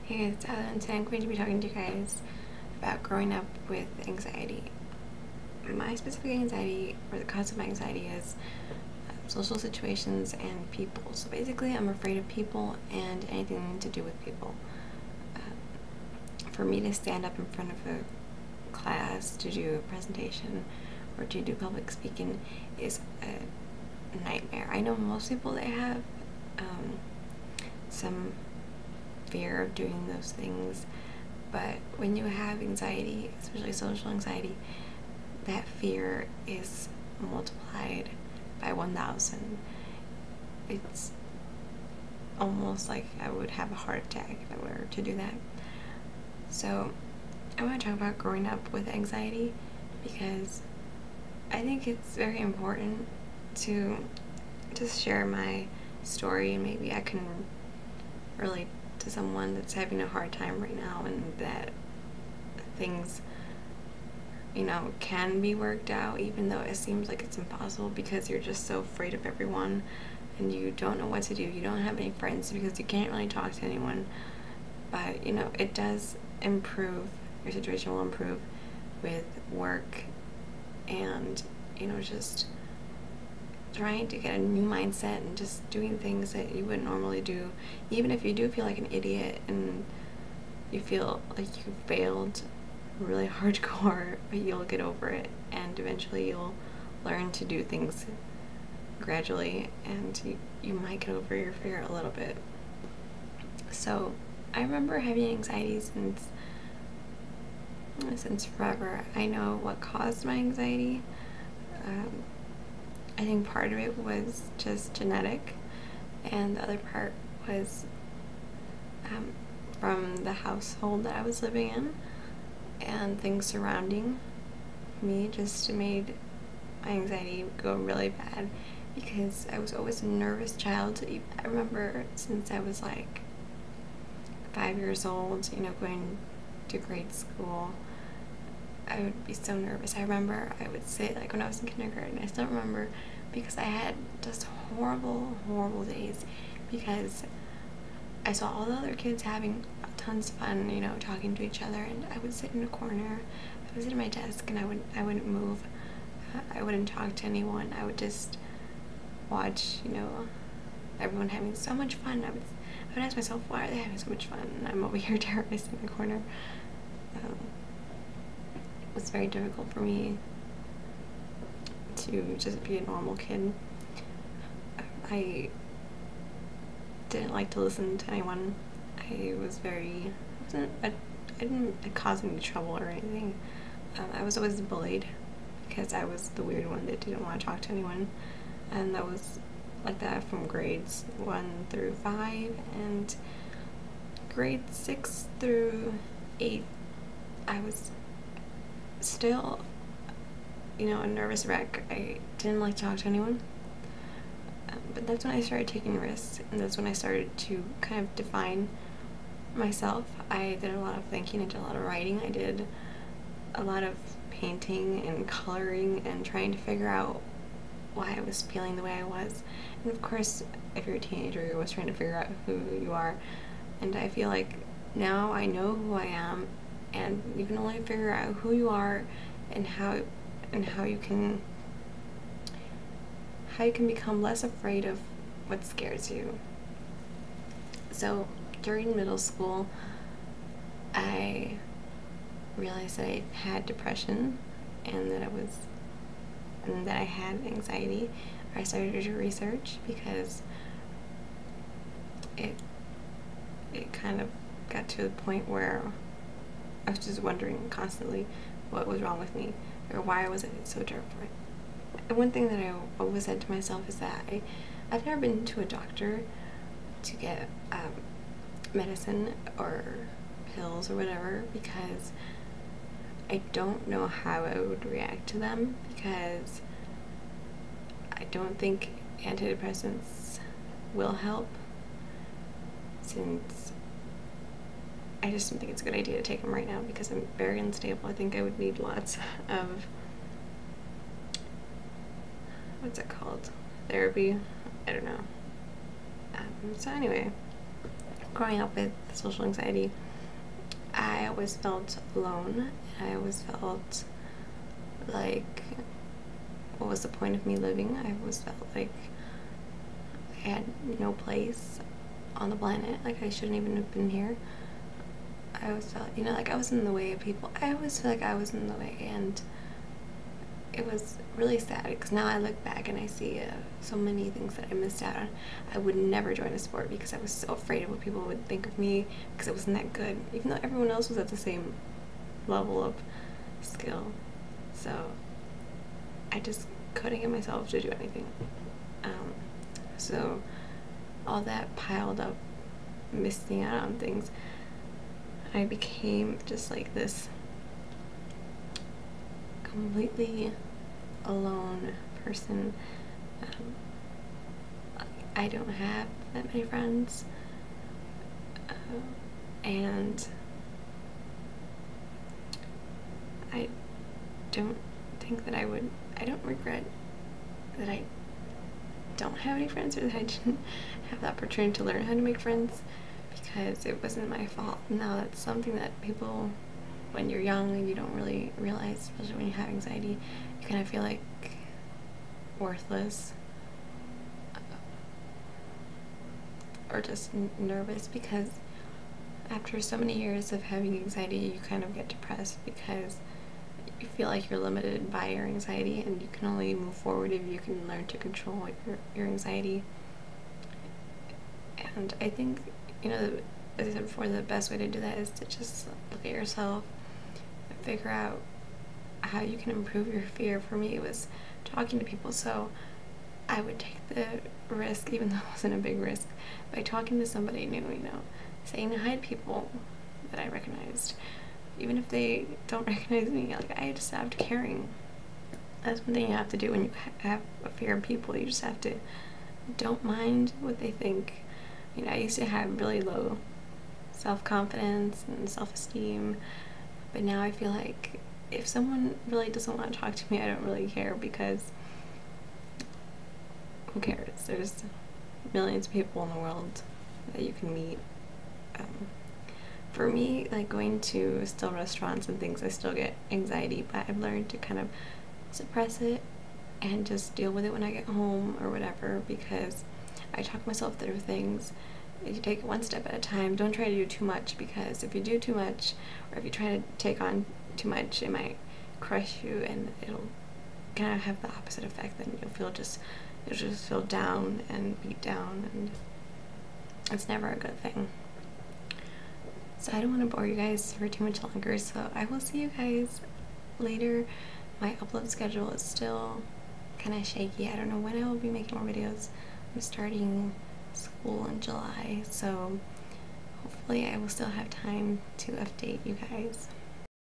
Hey guys, today I'm going to be talking to you guys about growing up with anxiety. My specific anxiety, or the cause of my anxiety, is social situations and people. So basically, I'm afraid of people and anything to do with people. For me to stand up in front of a class to do a presentation or to do public speaking is a nightmare. I know most people that have some fear of doing those things, but when you have anxiety, especially social anxiety, that fear is multiplied by 1,000. It's almost like I would have a heart attack if I were to do that. So I want to talk about growing up with anxiety because I think it's very important to just share my story, and maybe I can relate to someone that's having a hard time right now, and that things, can be worked out, even though it seems like it's impossible because you're just so afraid of everyone and you don't know what to do. You don't have any friends because you can't really talk to anyone. But it does improve. Your situation will improve with work and just trying to get a new mindset and just doing things that you wouldn't normally do. Even if you do feel like an idiot and you feel like you failed really hardcore, but you'll get over it, and eventually you'll learn to do things gradually, and you might get over your fear a little bit. So I remember having anxiety since forever. I know what caused my anxiety. I think part of it was just genetic, and the other part was from the household that I was living in, and things surrounding me just made my anxiety go really bad because I was always a nervous child. I remember since I was like 5 years old, going to grade school, I would be so nervous. I remember I would sit, like when I was in kindergarten, I still remember, because I had just horrible, horrible days because I saw all the other kids having tons of fun, talking to each other, and I would sit in a corner. I would sit at my desk and I wouldn't move. I wouldn't talk to anyone. I would just watch, everyone having so much fun. I would ask myself, why are they having so much fun? And I'm over here terrorized in the corner. It was very difficult for me to just be a normal kid. I didn't like to listen to anyone. I didn't cause any trouble or anything. I was always bullied because I was the weird one that didn't want to talk to anyone, and that was like that from grades 1 through 5, and grades 6 through 8 I was still a nervous wreck. I didn't like to talk to anyone. But that's when I started taking risks, and that's when I started to kind of define myself. I did a lot of thinking, I did a lot of writing, I did a lot of painting and coloring and trying to figure out why I was feeling the way I was. And of course, if you're a teenager, you're always trying to figure out who you are. And I feel like now I know who I am, and you can only figure out who you are and how you can become less afraid of what scares you. So during middle school, I realized that I had depression and that I had anxiety. I started to do research because it kind of got to the point where I was just wondering constantly what was wrong with me, or why was it so different. And one thing that I always said to myself is that I've never been to a doctor to get medicine or pills or whatever, because I don't know how I would react to them, because I don't think antidepressants will help, since I just don't think it's a good idea to take them right now because I'm very unstable. I think I would need lots of, what's it called? Therapy? I don't know. So anyway, growing up with social anxiety, I always felt alone. I always felt like, what was the point of me living? I always felt like I had no place on the planet, like I shouldn't even have been here. I always felt, you know, like I was in the way of people. I always feel like I was in the way, and it was really sad because now I look back and I see so many things that I missed out on. I would never join a sport because I was so afraid of what people would think of me because it wasn't that good, even though everyone else was at the same level of skill. So I just couldn't get myself to do anything. So all that piled up, missing out on things, I became just like this completely alone person. I don't have that many friends, and I don't think that I don't regret that I don't have any friends, or that I didn't have the opportunity to learn how to make friends, because it wasn't my fault. Now that's something that people, when you're young and you don't really realize, especially when you have anxiety, you kind of feel like worthless, or just nervous, because after so many years of having anxiety, you kind of get depressed because you feel like you're limited by your anxiety, and you can only move forward if you can learn to control your anxiety. And I think, you know, as I said before, the best way to do that is to just look at yourself and figure out how you can improve your fear. For me, it was talking to people, so I would take the risk, even though it wasn't a big risk, by talking to somebody new, you know, saying hi to people that I recognized. Even if they don't recognize me, like, I just stopped caring. That's one thing you have to do when you have a fear of people. You just have to, don't mind what they think. You know, I used to have really low self-confidence and self-esteem, but now I feel like if someone really doesn't want to talk to me, I don't really care, because who cares? There's millions of people in the world that you can meet. For me, like, going to still restaurants and things, I still get anxiety, but I've learned to kind of suppress it and just deal with it when I get home or whatever, because I talk myself through things. You take it one step at a time. Don't try to do too much, because if you do too much, or if you try to take on too much, it might crush you, and it'll kind of have the opposite effect. Then you'll just feel down and beat down, and it's never a good thing. So I don't want to bore you guys for too much longer, so I will see you guys later. My upload schedule is still kind of shaky. I don't know when I will be making more videos. I'm starting school in July, so hopefully I will still have time to update you guys.